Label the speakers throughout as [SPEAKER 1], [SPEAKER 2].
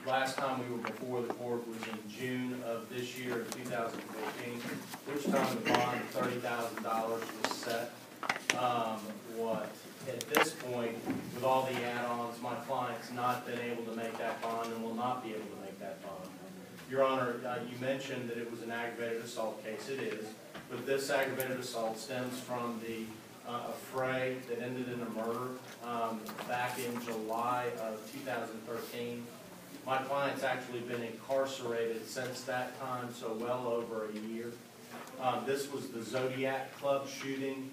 [SPEAKER 1] Last time we were before the court was in June of this year, 2014, which time the bond of $30,000 was set. At this point, with all the add-ons, my client's not been able to make that bond and will not be able to make that bond. Your Honor, you mentioned that it was an aggravated assault case. It is, but this aggravated assault stems from the fray that ended in a murder back in July of 2013. My client's actually been incarcerated since that time, so well over a year. This was the Zodiac Club shooting.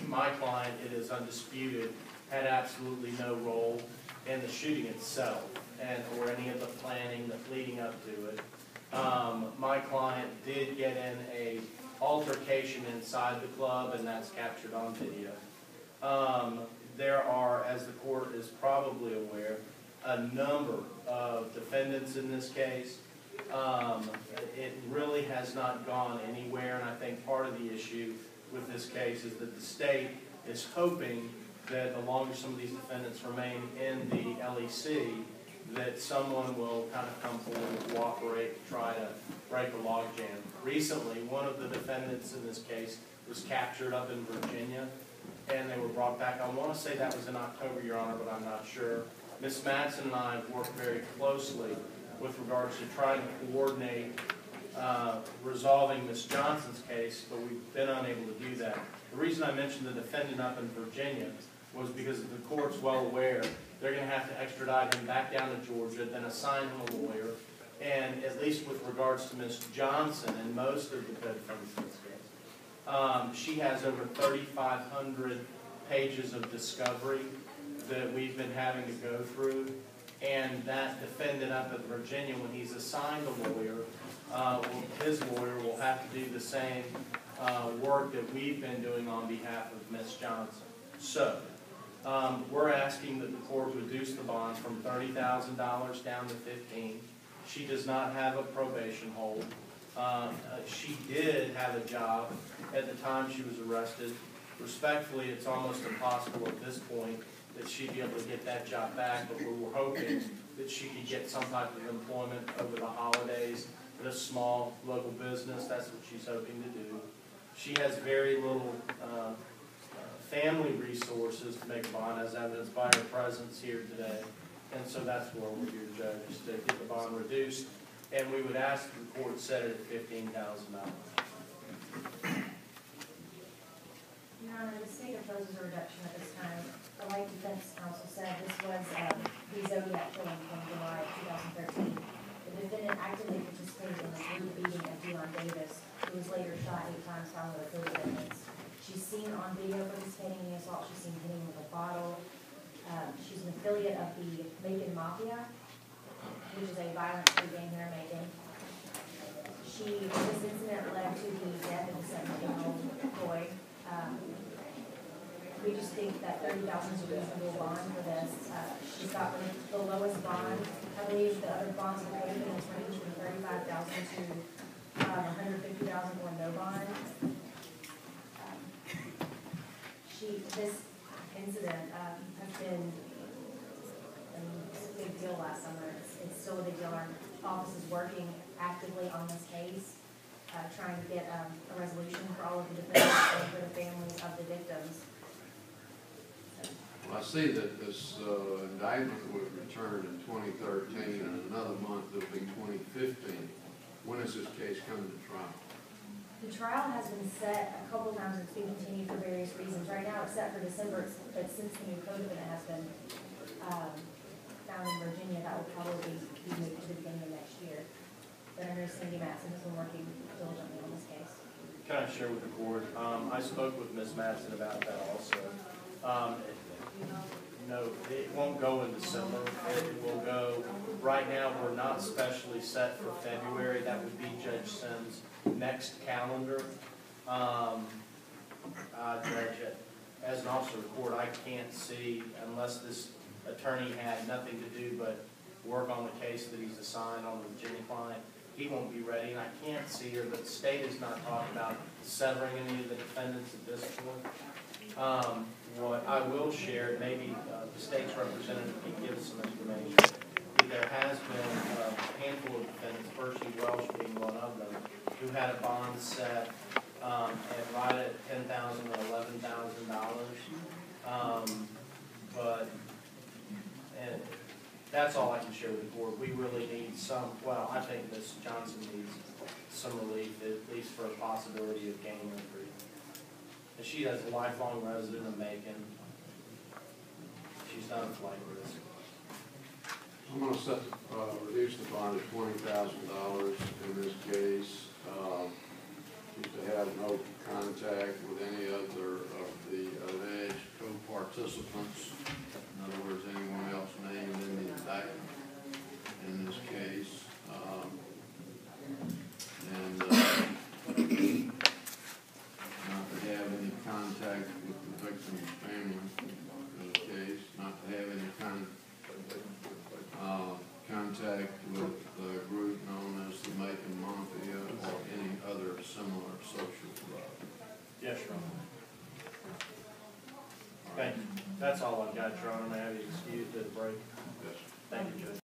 [SPEAKER 1] My client, it is undisputed, had absolutely no role in the shooting itself or any of the planning that's leading up to it. My client did get in a altercation inside the club, and that's captured on video. There are, as the court is probably aware, a number of defendants in this case. It really has not gone anywhere, and I think part of the issue with this case is that the state is hoping that the longer some of these defendants remain in the LEC, that someone will kind of come forward and cooperate, try to break a logjam. Recently, one of the defendants in this case was captured up in Virginia, and they were brought back. I want to say that was in October, Your Honor, but I'm not sure. Ms. Madsen and I have worked very closely with regards to trying to coordinate resolving Ms. Johnson's case, but we've been unable to do that. The reason I mentioned the defendant up in Virginia was because the court's well aware they're going to have to extradite him back down to Georgia, then assign him a lawyer, and at least with regards to Ms. Johnson and most of the defendants in this case, she has over 3,500 pages of discovery that we've been having to go through, and that defendant up in Virginia, when he's assigned a lawyer, his lawyer will have to do the same work that we've been doing on behalf of Ms. Johnson. So, we're asking that the court reduce the bond from $30,000 down to $15,000. She does not have a probation hold. She did have a job at the time she was arrested. Respectfully, it's almost impossible at this point that she'd be able to get that job back, but we were hoping that she could get some type of employment over the holidays at a small local business. That's what she's hoping to do. She has very little family resources to make a bond, as evidenced by her presence here today. And so that's where we're here, Judge, is to get the bond reduced. And we would ask the court set it at $15,000.
[SPEAKER 2] Your Honor, the state opposes a reduction at this time. Like defense counsel said, this was the Zodiac killing from July of 2013. The defendant actively participated in the brutal beating of Deon Davis, who was later shot 8 times following the co-defendants. She's seen on video participating in the assault. She's seen hitting with a bottle. She's an affiliate of the Macon Mafia, which is a violent street gang here in Macon. This incident led to the death of a 17-year-old boy. We just think that $30,000 is a reasonable bond for this. She's got the lowest bond. I believe the other bonds in the code range from $35,000 to $150,000 for no bond. This incident has been a big deal last summer. It's still a big deal. Our office is working actively on this case, trying to get a resolution for all of the defendants and for the families of the victims.
[SPEAKER 3] Well, I see that this indictment was returned in 2013, and another month it'll be 2015. When is this case coming to trial?
[SPEAKER 2] The trial has been set a couple times. It's been continued for various reasons. Right now it's set for December, but since the new co-defendant has been found in Virginia, that will probably be moved to the beginning of next year. But I know Cindy Madsen has been working diligently on this case.
[SPEAKER 1] Can I share with the court? I spoke with Ms. Madsen about that also. No, it won't go in December. It will go, right now we're not specially set for February. That would be Judge Sims' next calendar. Judge, as an officer of the court, I can't see, unless this attorney had nothing to do but work on the case that he's assigned on the Virginia client, he won't be ready, and I can't see, or the state is not talking about severing any of the defendants at this point. What I will share, maybe the state's representative can give us some information. Either had a bond set, at right at $10,000 or $11,000. But, and that's all I can share with the board. We really need some, well, I think Ms. Johnson needs some relief, at least for a possibility of game entry. And she is a lifelong resident of Macon. She's done flight risk.
[SPEAKER 3] I'm gonna set, reduce the bond to $20,000 in this case. Just to have no contact with any other of the alleged co-participants. In other words, anyone else named in the indictment in this case. And not to have any contact with the victim's family in this case. Not to have any contact with the group known as the Macon Mafia or any other similar social club.
[SPEAKER 1] Yes, Your Honor. Thank you. That's all I've got, Your Honor. May I have you excused at the break?
[SPEAKER 3] Yes.
[SPEAKER 1] Thank you, Judge.